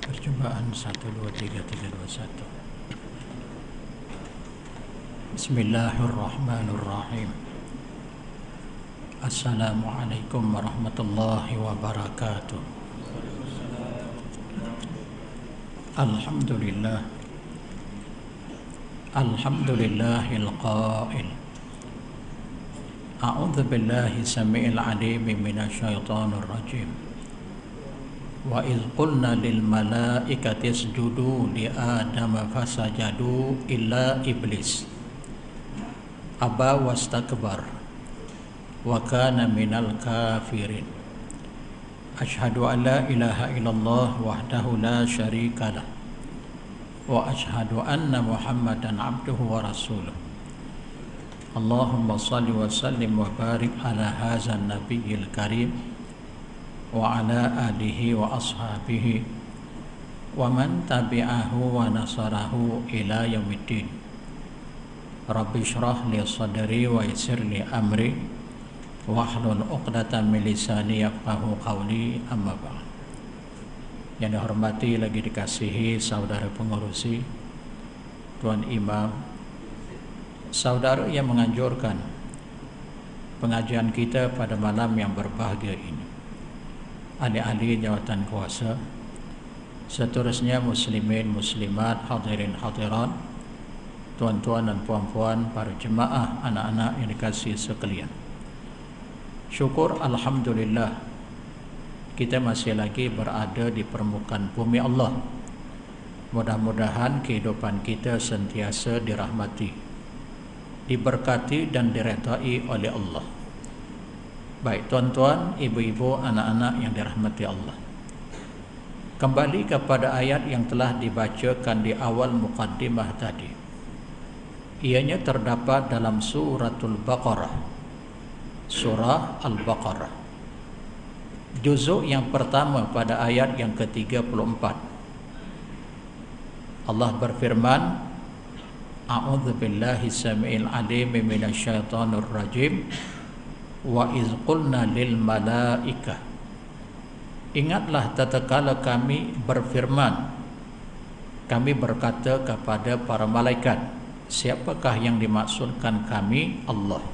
Percobaan 1, 2, 3, 3, 2, 1. Bismillahirrahmanirrahim. Assalamualaikum warahmatullahi wabarakatuh. Alhamdulillah. Alhamdulillahil qail. A'udzu billahi samii'il 'aliim minasyaitonir rajim. Wa idh qulna lil malaikati isjudu li adama fasajadu illa iblis aba wastakbar wa kana minal kafirin. Asyhadu an la ilaha illallah wahdahu la syarika lah wa asyhadu anna Muhammadan abduhu wa rasuluh. Allahumma salli wa sallim wa barik ala hadzal nabiyil karim wa ala alihi wa ashabihi wa man tabi'ahu wa nasarahu ila yaumiddin. Rabbi syrah li sadri wa yassir li amri wahlul 'uqdatam min lisani yafqahu qawli, amma ba'd. Yang dihormati lagi dikasihi saudara pengurusi, Tuan Imam, saudara yang menganjurkan pengajian kita pada malam yang berbahagia ini, ahli-ahli jawatan kuasa, seterusnya muslimin, muslimat, hadirin, hadirat, tuan-tuan dan puan-puan, para jemaah, anak-anak yang dikasihi sekalian. Syukur alhamdulillah kita masih lagi berada di permukaan bumi Allah. Mudah-mudahan kehidupan kita sentiasa dirahmati, diberkati dan diredai oleh Allah. Baik tuan-tuan, ibu-ibu, anak-anak yang dirahmati Allah, kembali kepada ayat yang telah dibacakan di awal muqaddimah tadi. Ianya terdapat dalam suratul Baqarah, surah Al-Baqarah, juzuk yang pertama pada ayat yang ke-34. Allah berfirman, A'udzu billahi samiil alim minasyaitonir rajim. Wa iz qulna lil malaikah. Ingatlah tatkala kami berfirman, kami berkata kepada para malaikat. Siapakah yang dimaksudkan kami? Allah.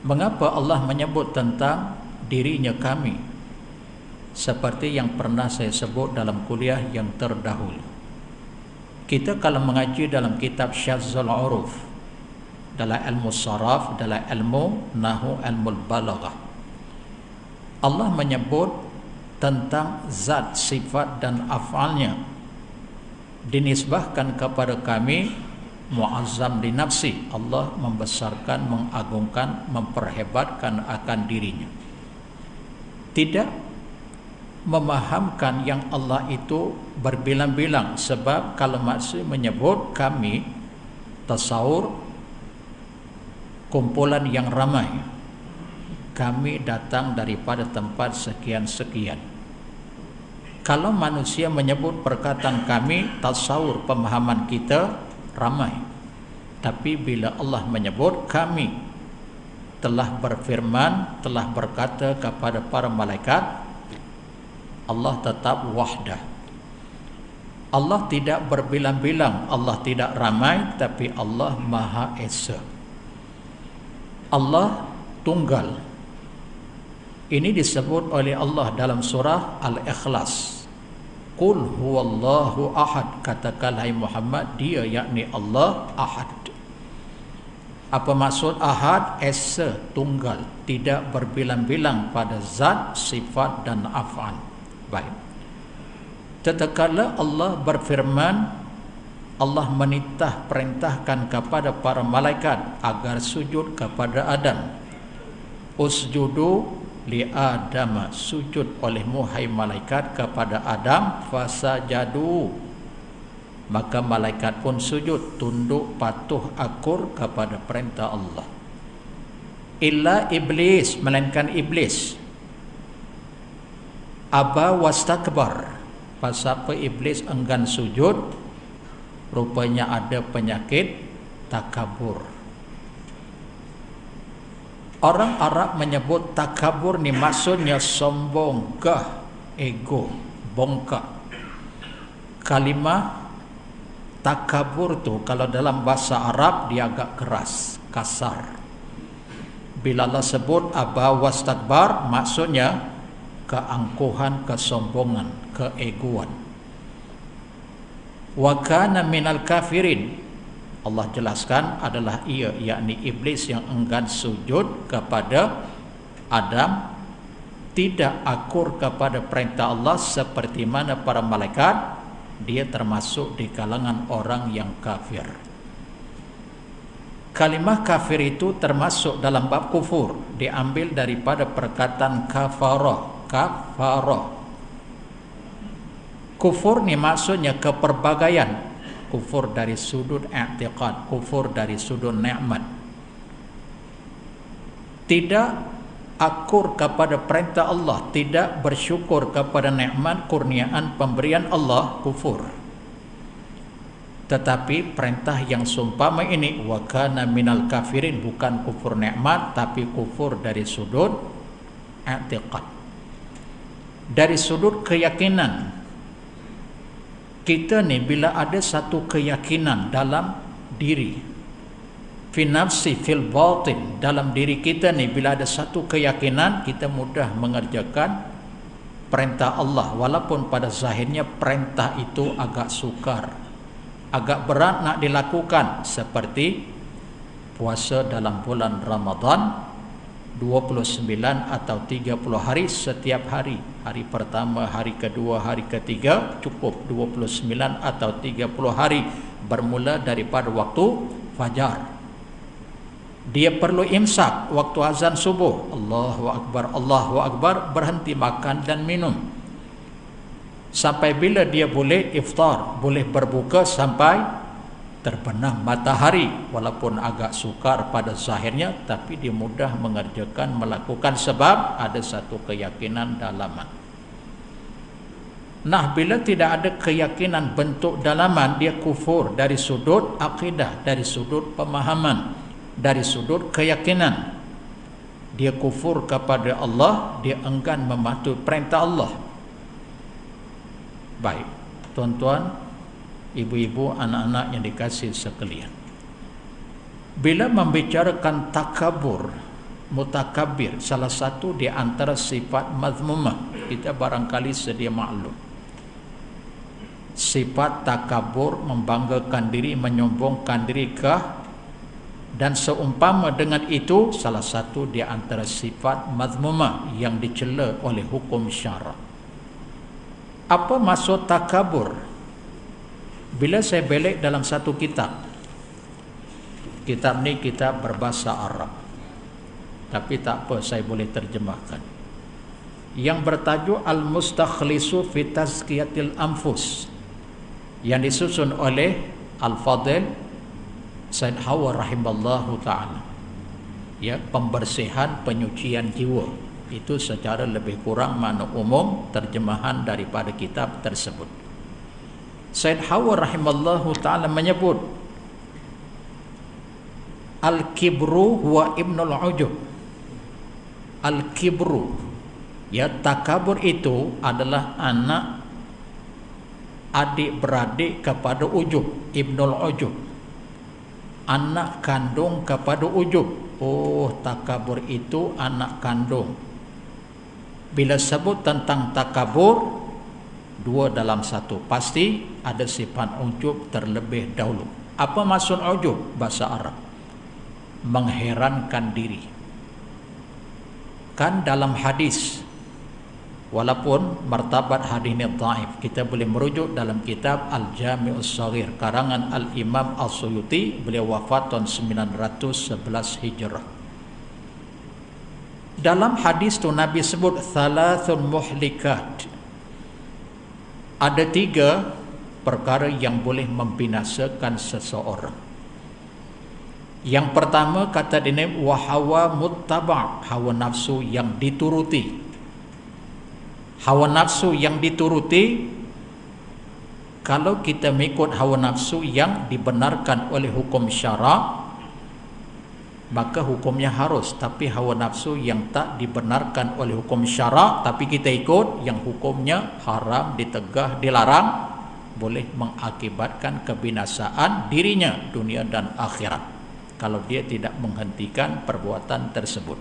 Mengapa Allah menyebut tentang dirinya kami? Seperti yang pernah saya sebut dalam kuliah yang terdahulu. Kita kalau mengaji dalam kitab Syadzul Uruf, dalam ilmu saraf, dalam ilmu nahu, ilmu balaghah, Allah menyebut tentang zat, sifat dan af'alnya dinisbahkan kepada kami muazzam li nafsi. Allah membesarkan, mengagungkan, memperhebatkan akan dirinya. Tidak memahamkan yang Allah itu berbilang-bilang, sebab kalau maksud menyebut kami, tasawur kumpulan yang ramai, kami datang daripada tempat sekian-sekian. Kalau manusia menyebut perkataan kami, tasawur pemahaman kita ramai. Tapi bila Allah menyebut kami telah berfirman, telah berkata kepada para malaikat, Allah tetap wahdah. Allah tidak berbilang-bilang, Allah tidak ramai, tapi Allah Maha Esa. Allah tunggal. Ini disebut oleh Allah dalam surah Al-Ikhlas. Qul huwallahu ahad. Katakanlah Muhammad, dia yakni Allah ahad. Apa maksud ahad? Esa, tunggal, tidak berbilang-bilang pada zat, sifat dan af'al. Baik. Tatkala Allah berfirman, Allah menitah perintahkan kepada para malaikat agar sujud kepada Adam. Usjudu li Adam, sujud olehmu hai malaikat kepada Adam. Fasajadu, maka malaikat pun sujud, tunduk, patuh, akur kepada perintah Allah. Illa iblis, melainkan iblis. Aba wastakbar, pasal apa iblis enggan sujud? Rupanya ada penyakit takabur. Orang Arab menyebut takabur ni maksudnya sombong, gah, ego, bongkak. Kalimah takabur tu kalau dalam bahasa Arab dia agak keras, kasar. Bila Allah sebut aba wastakbar, maksudnya keangkuhan, kesombongan, keegoan. Wa kana minal kafirin, Allah jelaskan adalah ia, yakni iblis yang enggan sujud kepada Adam, tidak akur kepada perintah Allah seperti mana para malaikat. Dia termasuk di kalangan orang yang kafir. Kalimah kafir itu termasuk dalam bab kufur, diambil daripada perkataan kafarah. Kafarah, kufur ni maksudnya keperbagaian. Kufur dari sudut i'tiqad, kufur dari sudut nikmat. Tidak akur kepada perintah Allah, tidak bersyukur kepada nikmat kurniaan pemberian Allah, kufur. Tetapi perintah yang seumpama ini, wa kana minal kafirin, bukan kufur nikmat, tapi kufur dari sudut i'tiqad, dari sudut keyakinan. Kita ni bila ada satu keyakinan dalam diri, fi nafsi fil batin, dalam diri kita ni bila ada satu keyakinan, kita mudah mengerjakan perintah Allah, walaupun pada zahirnya perintah itu agak sukar, agak berat nak dilakukan. Seperti puasa dalam bulan Ramadan 29 atau 30 hari setiap hari. Hari pertama, hari kedua, hari ketiga cukup 29 atau 30 hari, bermula daripada waktu fajar. Dia perlu imsak waktu azan subuh, Allahu Akbar, Allahu Akbar, berhenti makan dan minum. Sampai bila dia boleh iftar, boleh berbuka sampai terbenam matahari, walaupun agak sukar pada zahirnya, tapi dia mudah mengerjakan, melakukan, sebab ada satu keyakinan dalaman. Nah, bila tidak ada keyakinan bentuk dalaman, dia kufur dari sudut akidah, dari sudut pemahaman, dari sudut keyakinan. Dia kufur kepada Allah, dia enggan mematuhi perintah Allah. Baik, tuan-tuan, ibu-ibu, anak-anak yang dikasihi sekalian, bila membicarakan takabur, mutakabir, salah satu di antara sifat mazmumah, kita barangkali sedia maklum. Sifat takabur, membanggakan diri, menyombongkan diri kah, dan seumpama dengan itu, salah satu di antara sifat mazmumah yang dicela oleh hukum syarak. Apa maksud takabur? Bila saya belik dalam satu kitab ni kitab berbahasa Arab, tapi tak apa, saya boleh terjemahkan, yang bertajuk Al-Mustakhlisu fi Tazkiyatil Anfus, yang disusun oleh Al-Fadil Said Hawa rahimallahu ta'ala, ya, pembersihan penyucian jiwa. Itu secara lebih kurang makna umum terjemahan daripada kitab tersebut. Said Hawa rahimallahu ta'ala menyebut Al-kibru huwa ibnul ujub. Al-kibru, ya, takabur itu adalah anak adik-beradik kepada ujub, ibnul ujub, anak kandung kepada ujub. Oh, takabur itu anak kandung. Bila sebut tentang takabur, dua dalam satu, pasti ada sifat ujub terlebih dahulu. Apa maksud ujub bahasa Arab? Mengherankan diri. Kan dalam hadis, walaupun martabat hadis ini dhaif, kita boleh merujuk dalam kitab Al-Jami'us Shaghir karangan Al-Imam As-Suyuti, beliau wafat tahun 911 Hijrah. Dalam hadis tu Nabi sebut thalathun muhlikat, ada 3 perkara yang boleh membinasakan seseorang. Yang pertama, kata dia, wahawa muttaba', hawa nafsu yang dituruti. Hawa nafsu yang dituruti, kalau kita mengikut hawa nafsu yang dibenarkan oleh hukum syarak, maka hukumnya harus. Tapi hawa nafsu yang tak dibenarkan oleh hukum syarak, tapi kita ikut, yang hukumnya haram, ditegah, dilarang, boleh mengakibatkan kebinasaan dirinya dunia dan akhirat kalau dia tidak menghentikan perbuatan tersebut.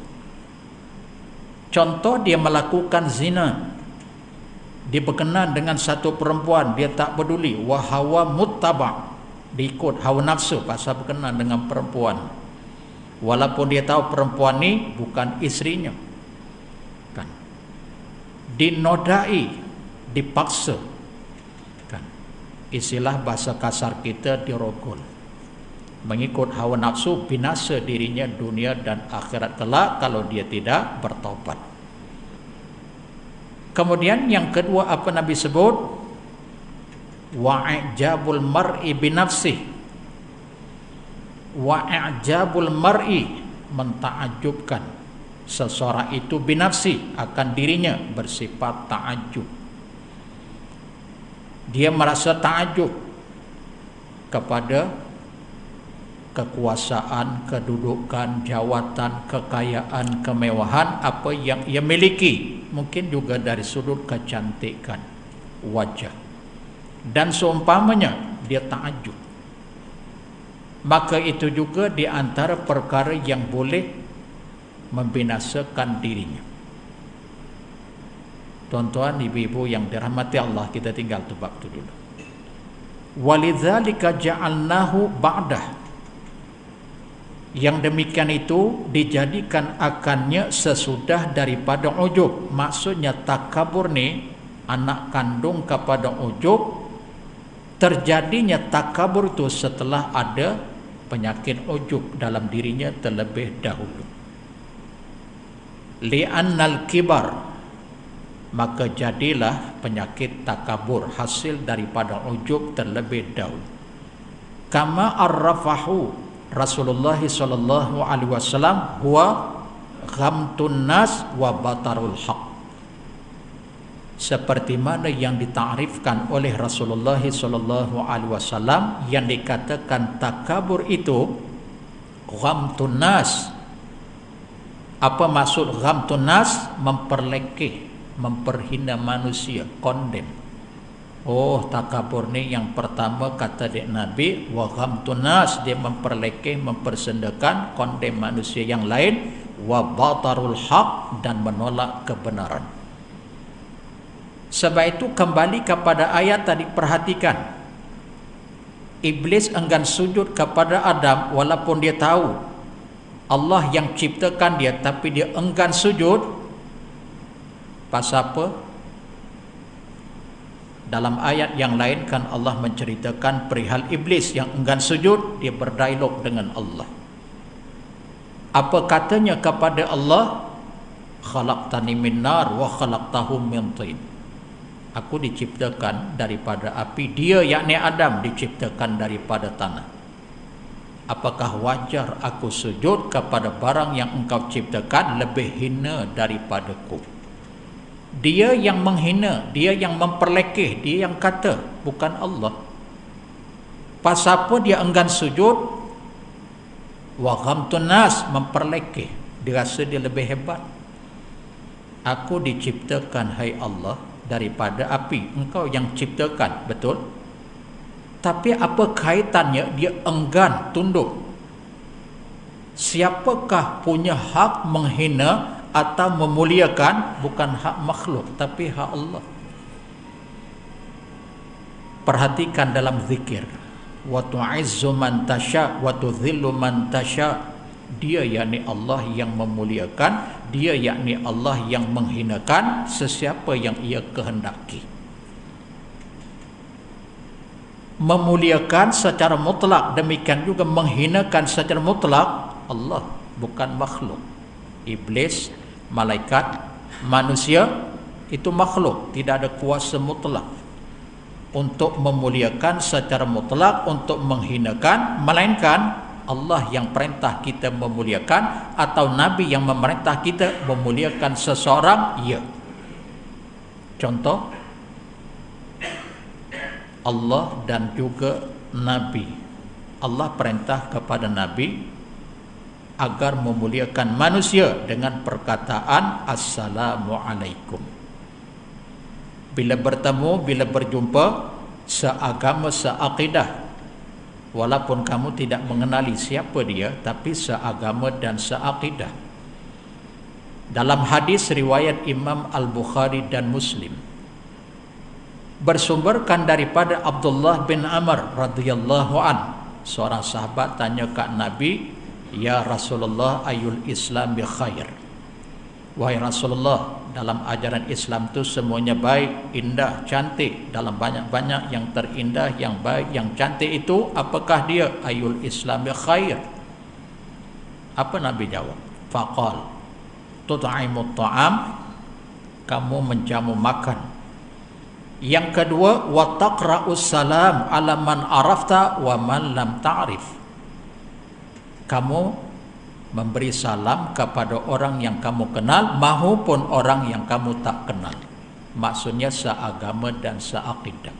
Contoh, dia melakukan zina, dia berkenan dengan satu perempuan, dia tak peduli, wahawa muttaba', diikut hawa nafsu pasal berkenan dengan perempuan, walaupun dia tahu perempuan ni bukan isterinya, kan, dinodai, dipaksa, kan, istilah bahasa kasar kita dirogol. Mengikut hawa nafsu, binasa dirinya dunia dan akhirat kelak kalau dia tidak bertaubat. Kemudian yang kedua, apa Nabi sebut? Wa'ijabul mar'i binafsih. Wa'ijabul mar'i, menta'ajubkan seseorang itu binafsi, akan dirinya, bersifat ta'ajub. Dia merasa ta'ajub kepada kekuasaan, kedudukan, jawatan, kekayaan, kemewahan apa yang ia miliki, mungkin juga dari sudut kecantikan wajah dan seumpamanya, dia ta'ajub. Maka itu juga di antara perkara yang boleh membinasakan dirinya. Tuan-tuan, ibu-ibu yang dirahmati Allah, kita tinggal tu bab tu dulu. Walidzalika ja'alnahu ba'dah. Yang demikian itu dijadikan akannya sesudah daripada ujub. Maksudnya takabur ni anak kandung kepada ujub. Terjadinya takabur itu setelah ada penyakit ujub dalam dirinya terlebih dahulu. Li'annal kibar, maka jadilah penyakit takabur hasil daripada ujub terlebih dahulu. Kama arrafahu Rasulullah sallallahu alaihi wasallam huwa ghamtun nas wa batarul haq. seperti mana yang ditakrifkan oleh Rasulullah sallallahu alaihi wasallam, yang dikatakan takabur itu ghamtun nas. Apa maksud ghamtun nas? Memperlekeh, memperhina manusia, kondem. Oh, takabur ni yang pertama kata dek Nabi, wa ghamtun nas, dia memperlekeh, mempersendakan, kondem manusia yang lain, wa batarul haq, dan menolak kebenaran. Sebab itu kembali kepada ayat tadi, perhatikan. Iblis enggan sujud kepada Adam walaupun dia tahu Allah yang ciptakan dia, tapi dia enggan sujud. Pasal apa? Dalam ayat yang lain kan Allah menceritakan perihal iblis yang enggan sujud, dia berdialog dengan Allah. Apa katanya kepada Allah? Khalaqtani min nar wa khalaqtahu min tin. Aku diciptakan daripada api, dia yakni Adam diciptakan daripada tanah. Apakah wajar aku sujud kepada barang yang engkau ciptakan lebih hina daripadaku? Dia yang menghina, dia yang memperlekeh, dia yang kata, bukan Allah. Pasal apa dia enggan sujud? Wa ghamtun nas, memperlekeh, dia rasa dia lebih hebat. Aku diciptakan, hai Allah, daripada api, engkau yang ciptakan, betul? Tapi apa kaitannya dia enggan tunduk? Siapakah punya hak menghina atau memuliakan? Bukan hak makhluk, tapi hak Allah. Perhatikan dalam zikir, wa tu'izzu man tasya wa tudhillu man tasya. Dia yakni Allah yang memuliakan, dia yakni Allah yang menghinakan sesiapa yang ia kehendaki. Memuliakan secara mutlak, demikian juga menghinakan secara mutlak Allah, bukan makhluk. Iblis, malaikat, manusia itu makhluk, tidak ada kuasa mutlak untuk memuliakan secara mutlak, untuk menghinakan, melainkan Allah yang perintah kita memuliakan, atau Nabi yang memerintah kita memuliakan seseorang, ya. Contoh, Allah dan juga Nabi. Allah perintah kepada Nabi agar memuliakan manusia dengan perkataan Assalamualaikum. Bila bertemu, bila berjumpa, seagama, seakidah, walaupun kamu tidak mengenali siapa dia, tapi seagama dan seakidah. Dalam hadis riwayat Imam Al-Bukhari dan Muslim, bersumberkan daripada Abdullah bin Amr radhiyallahu an, seorang sahabat tanya ke Nabi, ya Rasulullah, ayul Islam bi khair? Wahai Rasulullah, dalam ajaran Islam itu semuanya baik, indah, cantik. Dalam banyak-banyak yang terindah, yang baik, yang cantik itu, apakah dia? Ayul Islam bi khair? Apa Nabi jawab? Faqal tut'imut ta'am, kamu menjamu makan. Yang kedua, wa taqra'us salam ala man arafta wa man lam ta'rif, kamu memberi salam kepada orang yang kamu kenal maupun orang yang kamu tak kenal. Maksudnya seagama dan seakidah.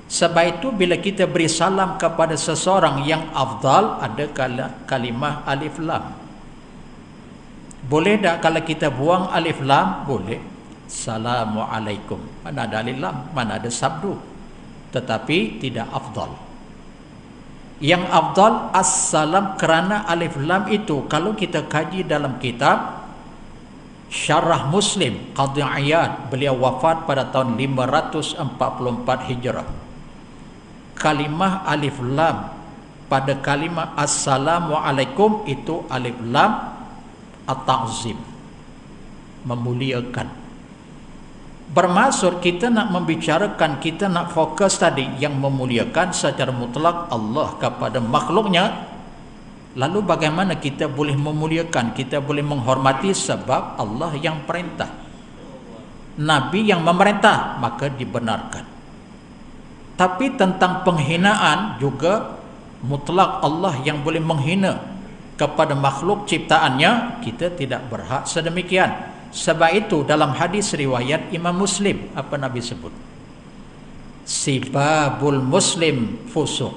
Sebab itu bila kita beri salam kepada seseorang yang afdal, ada kalimah alif lam. Boleh tak kalau kita buang alif lam? Boleh. Assalamualaikum, mana ada alif lam, mana ada sabdu, tetapi tidak afdal. Yang afdal assalam, kerana alif lam itu kalau kita kaji dalam kitab Syarah Muslim Qadhi Iyad, beliau wafat pada tahun 544 Hijrah. Kalimah alif lam pada kalimah Assalamualaikum itu alif lam at-ta'zim, memuliakan. Bermaksud kita nak membicarakan, kita nak fokus tadi yang memuliakan secara mutlak Allah kepada makhluknya. Lalu bagaimana kita boleh memuliakan, kita boleh menghormati? Sebab Allah yang perintah, Nabi yang memerintah, maka dibenarkan. Tapi tentang penghinaan juga mutlak Allah yang boleh menghina kepada makhluk ciptaannya, kita tidak berhak sedemikian. Sebab itu dalam hadis riwayat Imam Muslim, apa Nabi sebut? Sibabul muslim fusuq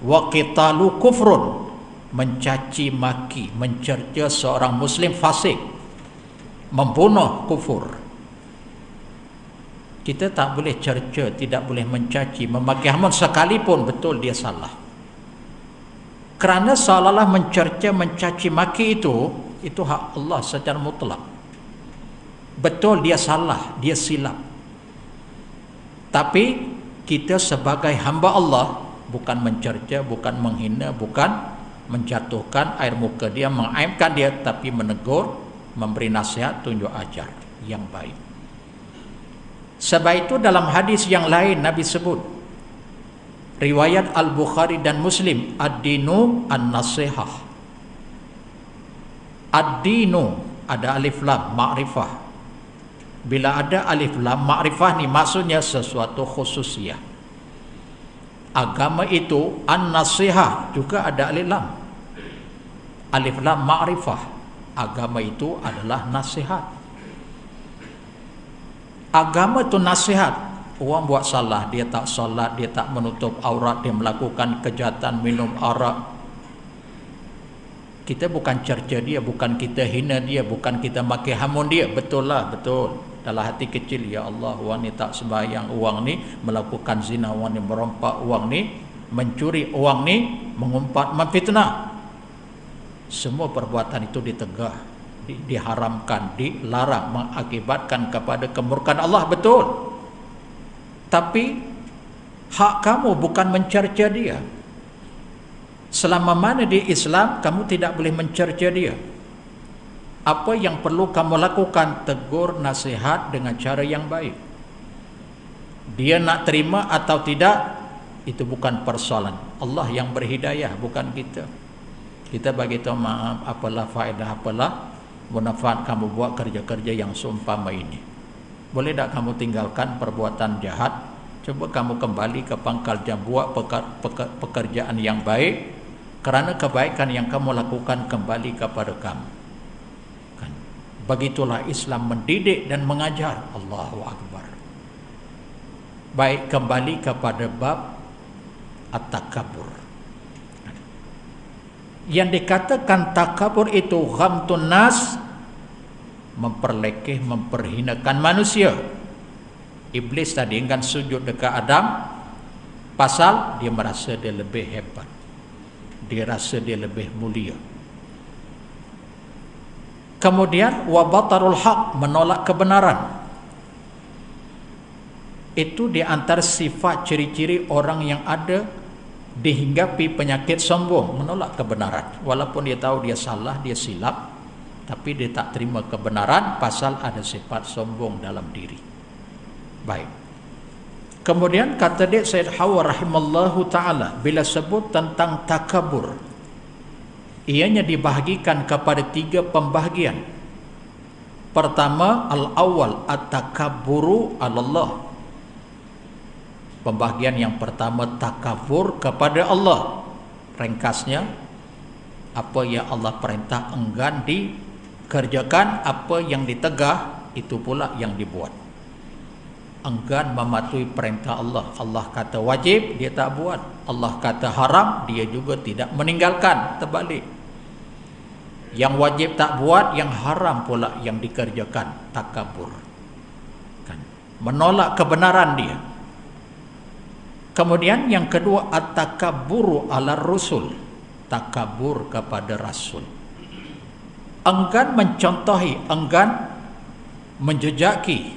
wa qitalu kufrun. Mencaci maki, mencerca seorang muslim fasik, membunuh kufur. Kita tak boleh cerca, tidak boleh mencaci, memaki hamun sekalipun betul dia salah. Kerana seolah-olah mencerca, mencaci maki itu hak Allah secara mutlak. Betul dia salah, dia silap. Tapi kita sebagai hamba Allah bukan mencerca, bukan menghina, bukan menjatuhkan air muka dia, mengaibkan dia, tapi menegur, memberi nasihat, tunjuk ajar yang baik. Sebab itu dalam hadis yang lain Nabi sebut, riwayat Al-Bukhari dan Muslim, ad-dinu an-nasihah. Ad-dinu ada alif lam ma'rifah. Bila ada alif lam ma'rifah ni maksudnya sesuatu khususiyah. Agama itu an-nasihah juga ada alif lam. Alif lam ma'rifah. Agama itu adalah nasihat. Agama itu nasihat. Orang buat salah, dia tak solat, dia tak menutup aurat, dia melakukan kejahatan, minum arak. Kita bukan cerca dia, bukan kita hina dia, bukan kita maki hamun dia. Betul lah, betul. Dalam hati kecil, ya Allah, orang ni tak sembahyang, orang ni melakukan zina, orang ni merompak, orang ni mencuri, orang ni mengumpat, memfitnah. Semua perbuatan itu ditegah, diharamkan, dilarang, mengakibatkan kepada kemurkaan Allah, betul. Tapi hak kamu bukan mencerca dia. Selama mana di Islam kamu tidak boleh mencerca dia. Apa yang perlu kamu lakukan? Tegur, nasihat dengan cara yang baik. Dia nak terima atau tidak, itu bukan persoalan. Allah yang berhidayah, bukan kita. Kita bagi tahu, maaf, apalah faedah, apalah manfaat kamu buat kerja-kerja yang seumpama ini. Boleh tak kamu tinggalkan perbuatan jahat? Coba kamu kembali ke pangkal jam, buat pekerjaan yang baik, kerana kebaikan yang kamu lakukan kembali kepada kamu. Kan? Begitulah Islam mendidik dan mengajar. Allahu Akbar. Baik, kembali kepada bab at-takabur. Yang dikatakan takabur itu ghamtun nas, memperlekeh, memperhinakan manusia. Iblis tadi kan sujud dekat Adam pasal dia merasa dia lebih hebat, dia rasa dia lebih mulia. Kemudian wa batarul haq, menolak kebenaran. Itu di antara sifat ciri-ciri orang yang ada dihinggapi penyakit sombong, menolak kebenaran. Walaupun dia tahu dia salah, dia silap, tapi dia tak terima kebenaran pasal ada sifat sombong dalam diri. Baik. Kemudian kata dia Sayyid Hawa rahimallahu ta'ala, bila sebut tentang takabur, ianya dibahagikan kepada 3 pembahagian. Pertama, al-awwal at-takaburu alallah. Pembahagian yang pertama, takabur kepada Allah. Ringkasnya, apa yang Allah perintah enggan dikerjakan, apa yang ditegah itu pula yang dibuat. Enggan mematuhi perintah Allah. Allah kata wajib, dia tak buat. Allah kata haram, dia juga tidak meninggalkan. Terbalik. Yang wajib tak buat, yang haram pula yang dikerjakan. Takabur. Kan? Menolak kebenaran dia. Kemudian yang kedua, at-takabburu ala rusul, takabur kepada rasul. Enggan mencontohi, enggan menjejaki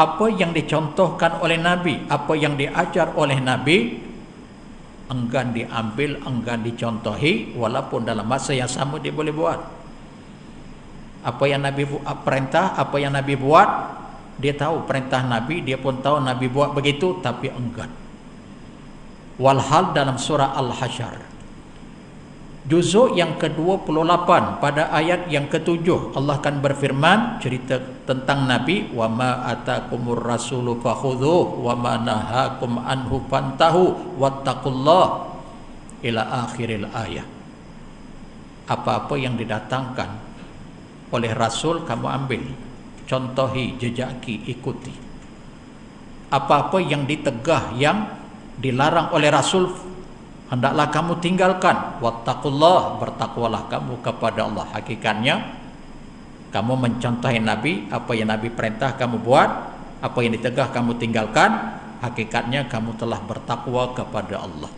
apa yang dicontohkan oleh Nabi, apa yang diajar oleh Nabi, enggan diambil, enggan dicontohi, walaupun dalam masa yang sama dia boleh buat. Apa yang Nabi perintah, apa yang Nabi buat, dia tahu perintah Nabi, dia pun tahu Nabi buat begitu, tapi enggan. Walhal dalam surah Al-Hasyr, juzuk yang ke-28 pada ayat yang ke-7, Allah akan berfirman cerita tentang Nabi, wa ma atakumur rasulu fakhudhuhu wa ma nahakum anhu fantahu wattaqullah, ila akhiril ayat. Apa-apa yang didatangkan oleh Rasul kamu ambil, contohi, jejaki, ikuti. Apa-apa yang ditegah, yang dilarang oleh Rasul, hendaklah kamu tinggalkan. Wattaqullah, bertakwalah kamu kepada Allah. Hakikatnya kamu mencontohi Nabi, apa yang Nabi perintah kamu buat, apa yang ditegah kamu tinggalkan. Hakikatnya kamu telah bertakwa kepada Allah.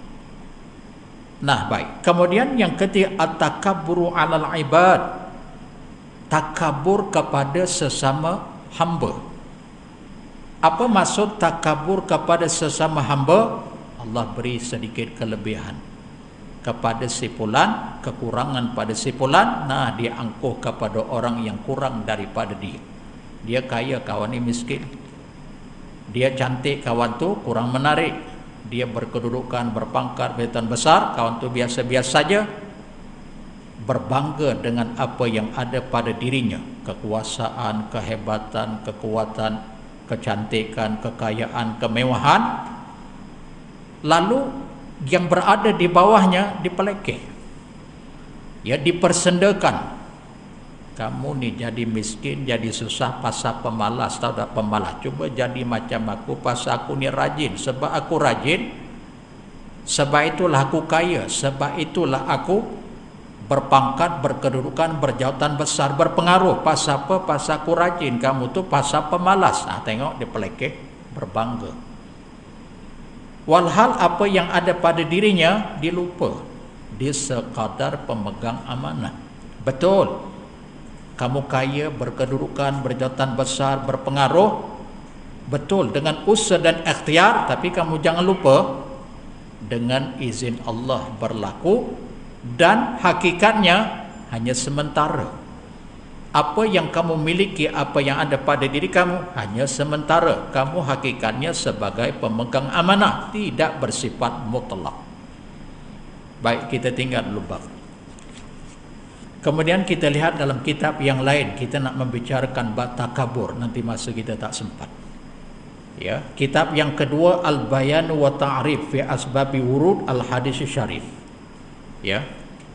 Nah, baik. Kemudian yang ketiga, at-takabburu 'alal ibad. Takabur kepada sesama hamba. Apa maksud takabur kepada sesama hamba? Allah beri sedikit kelebihan kepada si fulan, kekurangan pada si fulan, nah dia angkuh kepada orang yang kurang daripada dia. Dia kaya, kawan ini miskin. Dia cantik, kawan tu kurang menarik. Dia berkedudukan, berpangkat, jabatan besar, kawan tu biasa-biasa saja. Berbangga dengan apa yang ada pada dirinya, kekuasaan, kehebatan, kekuatan, kecantikan, kekayaan, kemewahan. Lalu yang berada di bawahnya dipelekeh, ya, dipersendakan. Kamu ni jadi miskin, jadi susah pasal pemalas. Tahu tak pemalas? Cuba jadi macam aku, pasal aku ni rajin. Sebab aku rajin, sebab itulah aku kaya, sebab itulah aku berpangkat, berkedudukan, berjawatan besar, berpengaruh. Pasal apa? Pasal aku rajin. Kamu tu pasal pemalas. Tengok dia pelekeh, berbangga. Walhal apa yang ada pada dirinya dilupa. Dia sekadar pemegang amanah. Betul, kamu kaya, berkedudukan, berjawatan besar, berpengaruh. Betul, dengan usaha dan ikhtiar. Tapi kamu jangan lupa, dengan izin Allah berlaku. Dan hakikatnya hanya sementara. Apa yang kamu miliki, apa yang ada pada diri kamu hanya sementara. Kamu hakikatnya sebagai pemegang amanah, tidak bersifat mutlak. Baik, kita tinggal dulu bab. Kemudian kita lihat dalam kitab yang lain. Kita nak membicarakan bab takabur, nanti masa kita tak sempat. Ya, kitab yang kedua, Al-Bayan wa Ta'rif fi Asbabi Wurud Al-Hadis Syarif. Ya,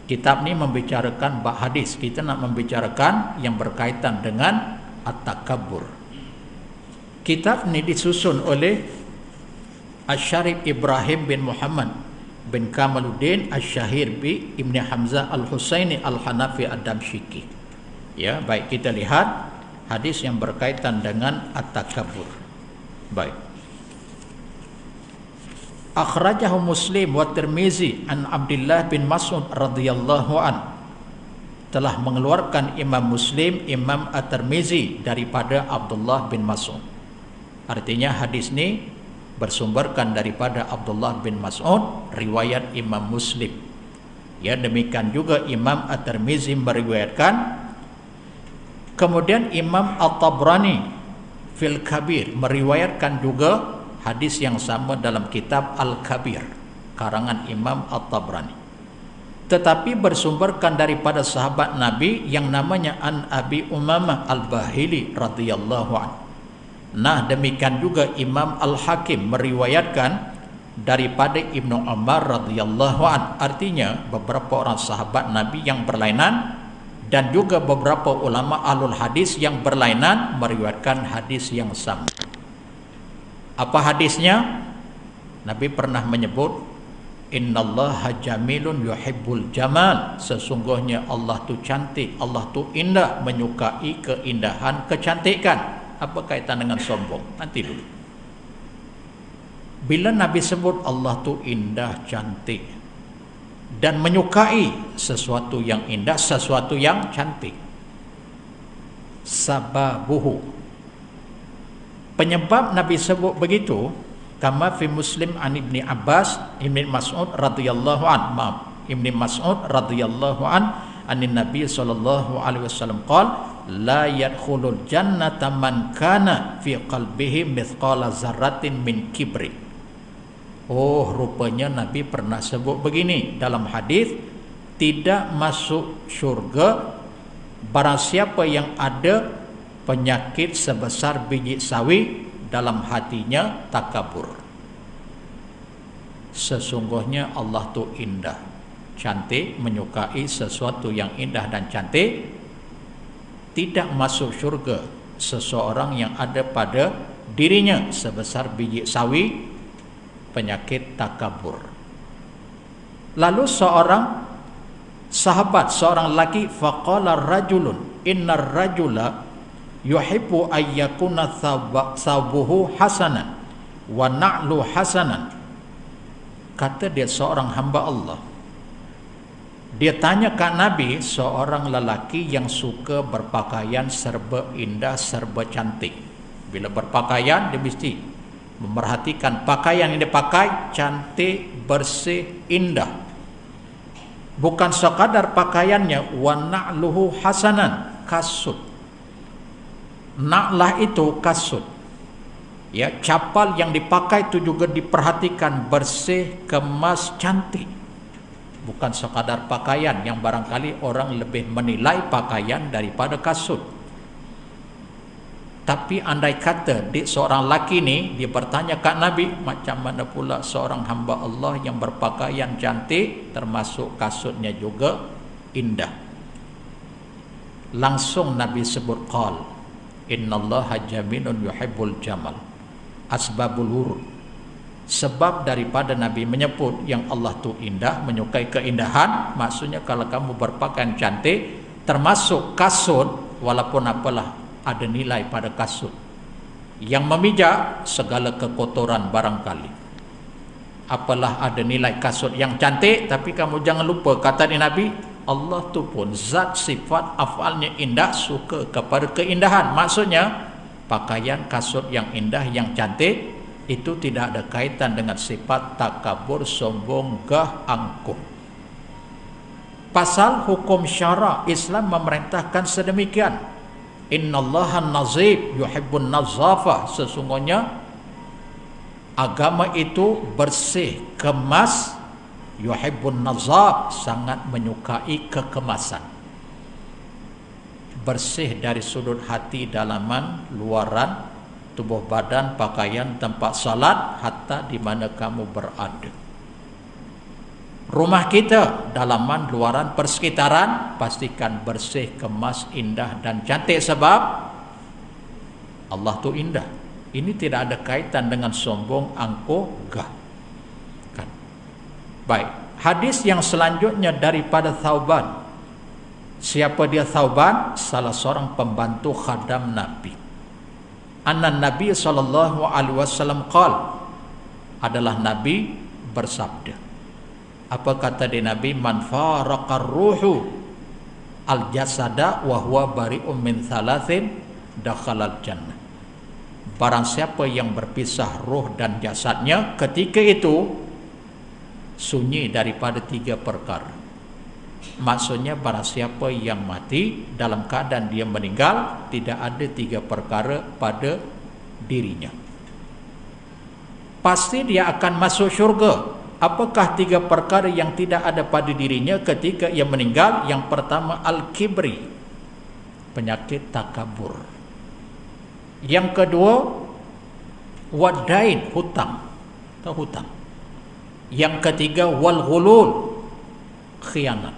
kitab ni membicarakan bab hadis. Kita nak membicarakan yang berkaitan dengan at-takabbur. Kitab ni disusun oleh Asy-Syarif Ibrahim bin Muhammad bin Kamaluddin Asy-Syahir bi Ibni Hamzah Al-Husaini Al-Hanafi Ad-Damsyiki. Ya, baik, kita lihat hadis yang berkaitan dengan at-takabbur. Baik. Akhrajahu Muslim wa Tirmizi an Abdullah bin Mas'ud radhiyallahu an. Telah mengeluarkan Imam Muslim, Imam At-Tirmizi daripada Abdullah bin Mas'ud. Artinya hadis ni bersumberkan daripada Abdullah bin Mas'ud, riwayat Imam Muslim. Ya, demikian juga Imam At-Tirmizi meriwayatkan. Kemudian Imam At-Tabrani fil Kabir meriwayatkan juga hadis yang sama dalam kitab Al-Kabir karangan Imam At-Tabrani, tetapi bersumberkan daripada sahabat Nabi yang namanya An Abi Umamah Al-Bahili radhiyallahu anhu. Nah, demikian juga Imam Al-Hakim meriwayatkan daripada Ibnu Umar radhiyallahu anhu. Artinya beberapa orang sahabat Nabi yang berlainan dan juga beberapa ulama ahlul hadis yang berlainan meriwayatkan hadis yang sama. Apa hadisnya? Nabi pernah menyebut, innallaha jamilun yuhibbul jamal. Sesungguhnya Allah tu cantik, Allah tu indah, menyukai keindahan, kecantikan. Apa kaitan dengan sombong? Nanti dulu. Bila Nabi sebut Allah tu indah, cantik dan menyukai sesuatu yang indah, sesuatu yang cantik, sababuhu, penyebab Nabi sebut begitu, kama fi Muslim an Ibni Abbas Ibni Mas'ud radhiyallahu an. Ibni Mas'ud radhiyallahu an anin Nabi sallallahu alaihi wasallam qala la yadkhulul jannata man kana fi qalbihi mithqala zarratin min kibri. Oh, rupanya Nabi pernah sebut begini dalam hadis, tidak masuk syurga barang siapa yang ada penyakit sebesar biji sawi dalam hatinya, takabur. Sesungguhnya Allah tu indah, cantik, menyukai sesuatu yang indah dan cantik. tidak masuk syurga seseorang yang ada pada dirinya sebesar biji sawi penyakit takabur. Lalu seorang sahabat, seorang lelaki, faqala rajulun innar rajula yuhibbu ayyakuna thabuhu hasanan wa na'lu hasanan. Kata dia, seorang hamba Allah, dia tanya ke Nabi, seorang lelaki yang suka berpakaian serba indah, serba cantik. Bila berpakaian, dia mesti memerhatikan pakaian yang dia pakai cantik, bersih, indah. Bukan sekadar pakaiannya, wa na'luhu hasanan, kasut. Na'lah itu kasut. Ya, capal yang dipakai itu juga diperhatikan bersih, kemas, cantik. Bukan sekadar pakaian yang barangkali orang lebih menilai pakaian daripada kasut. Tapi andai kata seorang lelaki ni dia bertanya ke Nabi, macam mana pula seorang hamba Allah yang berpakaian cantik termasuk kasutnya juga indah. Langsung Nabi sebut qal, innallaha jamilun yuhibbul jamal. Asbabul wurud. Sebab daripada Nabi menyebut yang Allah tu indah, menyukai keindahan, maksudnya kalau kamu berpakaian cantik, termasuk kasut, walaupun apalah ada nilai pada kasut yang memijak segala kekotoran barangkali. Apalah ada nilai kasut yang cantik, tapi kamu jangan lupa kata Nabi, Allah tu pun zat sifat afalnya indah, suka kepada keindahan. Maksudnya pakaian kasut yang indah, yang cantik itu tidak ada kaitan dengan sifat takabur, sombong, gah, angkuh. Pasal hukum syara Islam memerintahkan sedemikian. Innallaha nazif yuhibbun nazafah. Sesungguhnya agama itu bersih, kemas, yuhibbun nazaf, sangat menyukai kekemasan. Bersih dari sudut hati, dalaman, luaran, tubuh badan, pakaian, tempat salat, hatta di mana kamu berada. Rumah kita, dalaman, luaran, persekitaran, pastikan bersih, kemas, indah dan cantik sebab Allah tu indah. Ini tidak ada kaitan dengan sombong, angkuh, gah. Kan? Baik, hadis yang selanjutnya daripada Thauban. Siapa dia Thauban? Salah seorang pembantu khadam Nabi. Anna Nabi sallallahu alaihi wasallam qala, adalah Nabi bersabda. Apa kata dia Nabi? Man faraqar ruhu al jasada wa huwa bari'un min thalathin dakhalal jannah. Barang siapa yang berpisah roh dan jasadnya, ketika itu sunyi daripada 3 perkara. Maksudnya barang siapa yang mati dalam keadaan dia meninggal, tidak ada 3 perkara pada dirinya, pasti dia akan masuk syurga. Apakah 3 perkara yang tidak ada pada dirinya ketika ia meninggal? Yang pertama, al-kibri, penyakit takabur. Yang kedua, wadain, hutang atau hutang. Yang ketiga, wal ghulul, khianat.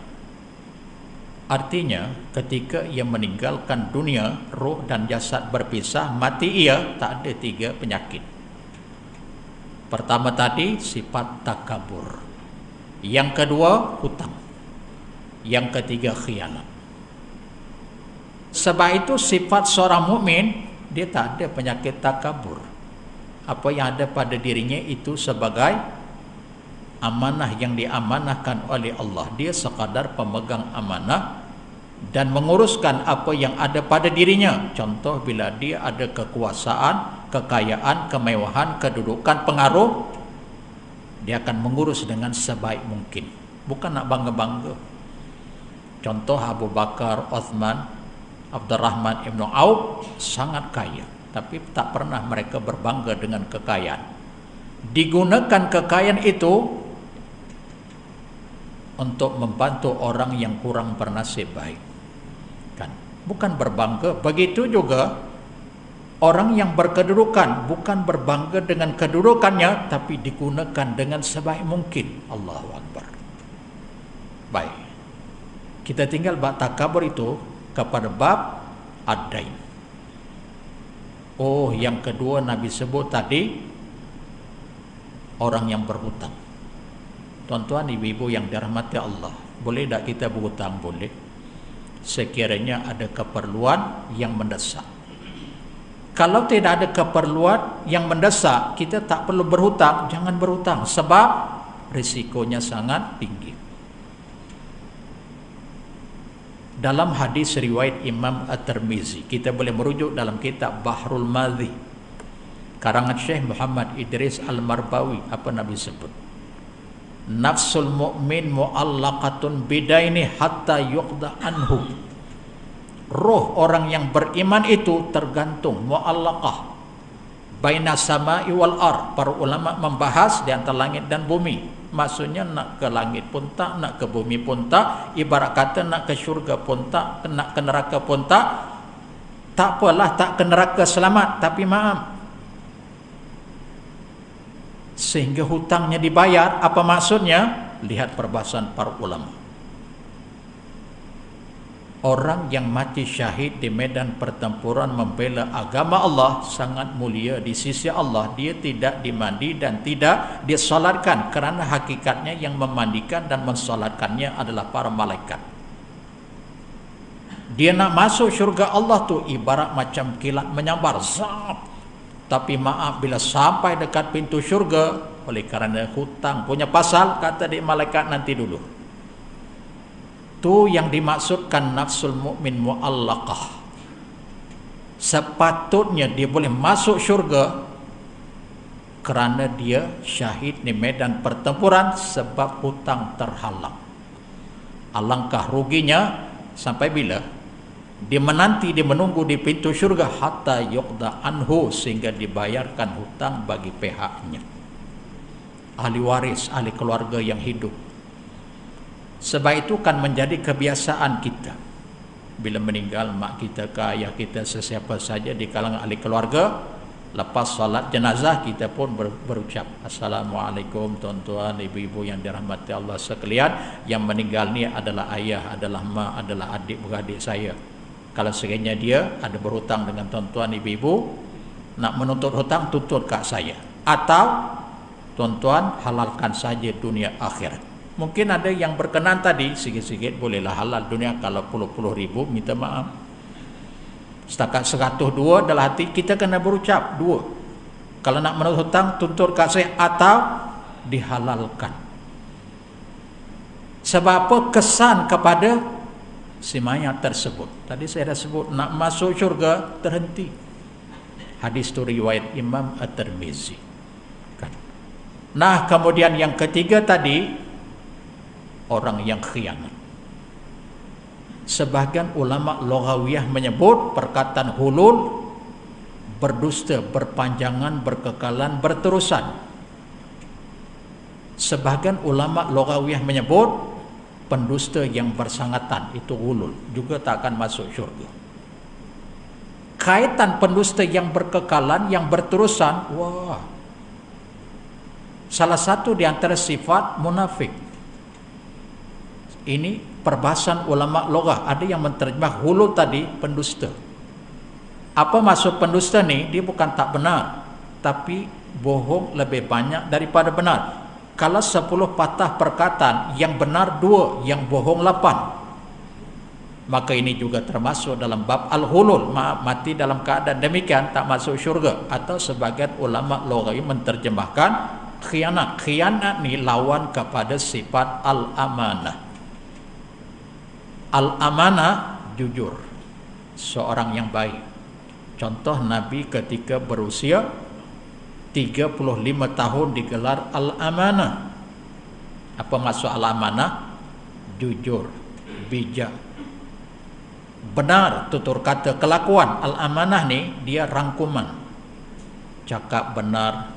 Artinya ketika ia meninggalkan dunia, roh dan jasad berpisah, mati ia, tak ada 3 penyakit. Pertama tadi sifat takabur, yang kedua hutang, yang ketiga khianat. Sebab itu sifat seorang mukmin, dia tak ada penyakit takabur. Apa yang ada pada dirinya itu sebagai amanah yang diamanahkan oleh Allah. Dia sekadar pemegang amanah dan menguruskan apa yang ada pada dirinya. Contoh, bila dia ada kekuasaan, kekayaan, kemewahan, kedudukan, pengaruh, dia akan mengurus dengan sebaik mungkin, bukan nak bangga-bangga. Contoh, Abu Bakar, Uthman, Abdurrahman Ibn Auf sangat kaya, tapi tak pernah mereka berbangga dengan kekayaan. Digunakan kekayaan itu untuk membantu orang yang kurang bernasib baik, kan? Bukan berbangga. Begitu juga orang yang berkedudukan, bukan berbangga dengan kedudukannya, tapi digunakan dengan sebaik mungkin. Allahu Akbar. Baik, kita tinggal bab takabur itu kepada bab ad-dain. Oh, yang kedua Nabi sebut tadi orang yang berhutang. Tuan-tuan, ibu-ibu yang dirahmati Allah, boleh tak kita berhutang? Boleh, sekiranya ada keperluan yang mendesak. Kalau tidak ada keperluan yang mendesak, kita tak perlu berhutang. Jangan berhutang, sebab risikonya sangat tinggi. Dalam hadis riwayat Imam At-Tirmizi, kita boleh merujuk dalam kitab Bahrul Madhi karangan Syekh Muhammad Idris Al-Marbawi. Apa Nabi sebut? Nafsul mu'min mu'allaqatun bidaini hatta yuqda anhu. Roh orang yang beriman itu tergantung, mu'allaqah, baina sama'i wal ar. Para ulama membahas di antara langit dan bumi. Maksudnya nak ke langit pun tak, nak ke bumi pun tak. Ibarat kata nak ke syurga pun tak, nak ke neraka pun tak. Tak apalah, tak ke neraka selamat, tapi maaf, sehingga hutangnya dibayar. Apa maksudnya? Lihat perbahasan para ulama. Orang yang mati syahid di medan pertempuran membela agama Allah sangat mulia di sisi Allah. Dia tidak dimandi dan tidak disolatkan, kerana hakikatnya yang memandikan dan mensolatkannya adalah para malaikat. Dia nak masuk syurga Allah tu ibarat macam kilat menyambar, zap. Tapi maaf, bila sampai dekat pintu syurga, oleh kerana hutang punya pasal, kata dia malaikat nanti dulu. Tu yang dimaksudkan nafsul mukmin mu'allaqah. Sepatutnya dia boleh masuk syurga kerana dia syahid di medan pertempuran sebab hutang terhalang. Alangkah ruginya sampai bila? Dia menanti, dia menunggu di pintu syurga hatta yuqda anhu, sehingga dibayarkan hutang bagi pihaknya, ahli waris, ahli keluarga yang hidup. Sebab itu kan menjadi kebiasaan kita, bila meninggal mak kita ke ayah kita, sesiapa saja di kalangan ahli keluarga, lepas salat jenazah kita pun berucap Assalamualaikum. Tuan-tuan, ibu-ibu yang dirahmati Allah sekalian, yang meninggal ni adalah ayah, adalah mak, adalah adik-beradik saya. Kalau sekiranya dia ada berhutang dengan tuan-tuan ibu-ibu, nak menuntut hutang, tuntut kat saya. Atau tuan-tuan halalkan saja dunia akhirat. Mungkin ada yang berkenan tadi, sikit-sikit bolehlah halal dunia. Kalau puluh-puluh ribu, minta maaf. Setakat 102 dalam hati, kita kena berucap dua. Kalau nak menuntut hutang, tuntut kat saya, atau dihalalkan. Sebab apa? Kesan kepada si mayat tersebut. Tadi saya dah sebut, nak masuk syurga terhenti. Hadis itu riwayat Imam At-Tirmizi. Nah, kemudian yang ketiga tadi, orang yang khianat. Sebahagian ulama lughawiyah menyebut perkataan hulul, berdusta, berpanjangan, berkekalan, berterusan. Sebahagian ulama lughawiyah menyebut pendusta yang bersangatan, itu hulul, juga tak akan masuk syurga. Kaitan pendusta yang berkekalan, yang berterusan, wah, salah satu di antara sifat munafik. Ini perbahasan ulama loghah. Ada yang menterjemah hulul tadi pendusta. Apa maksud pendusta ni? Dia bukan tak benar, tapi bohong lebih banyak daripada benar. Kalau 10 patah perkataan, yang benar 2, yang bohong 8, maka ini juga termasuk dalam bab al-hulul. Mati dalam keadaan demikian tak masuk syurga. Atau sebagian ulama loghah menterjemahkan khianat. Khianat ni lawan kepada sifat al-amanah. Al-amanah, jujur, seorang yang baik. Contoh Nabi ketika berusia 35 tahun digelar al-amanah. Apa maksud al-amanah? Jujur, bijak, benar tutur kata, kelakuan. Al-amanah ni dia rangkuman, cakap benar,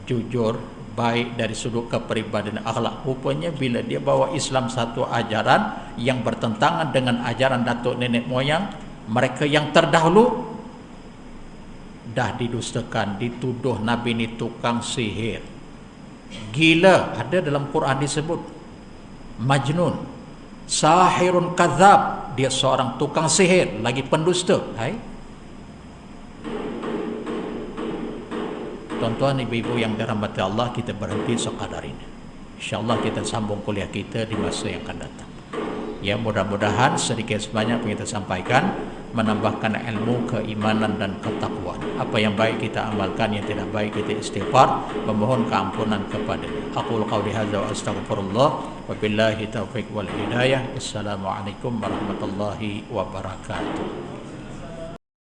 jujur, baik dari sudut kepribadian akhlak. Rupanya bila dia bawa Islam satu ajaran yang bertentangan dengan ajaran datuk nenek moyang mereka yang terdahulu, dah didustakan, dituduh Nabi ni tukang sihir, gila. Ada dalam Quran disebut majnun, sahirun kadzab, dia seorang tukang sihir, lagi pendusta. Hai, tuan-tuan ibu-ibu yang dirahmati Allah, kita berhenti sekadar ini. InsyaAllah kita sambung kuliah kita di masa yang akan datang. Ya, mudah-mudahan sedikit sebanyak yang kita sampaikan menambahkan ilmu, keimanan dan ketakwaan. Apa yang baik kita amalkan, yang tidak baik kita istighfar, memohon keampunan kepada-Nya. Aqul qawli hadza wa astaghfirullah wa billahi taufiq wal hidayah. Assalamualaikum warahmatullahi wabarakatuh.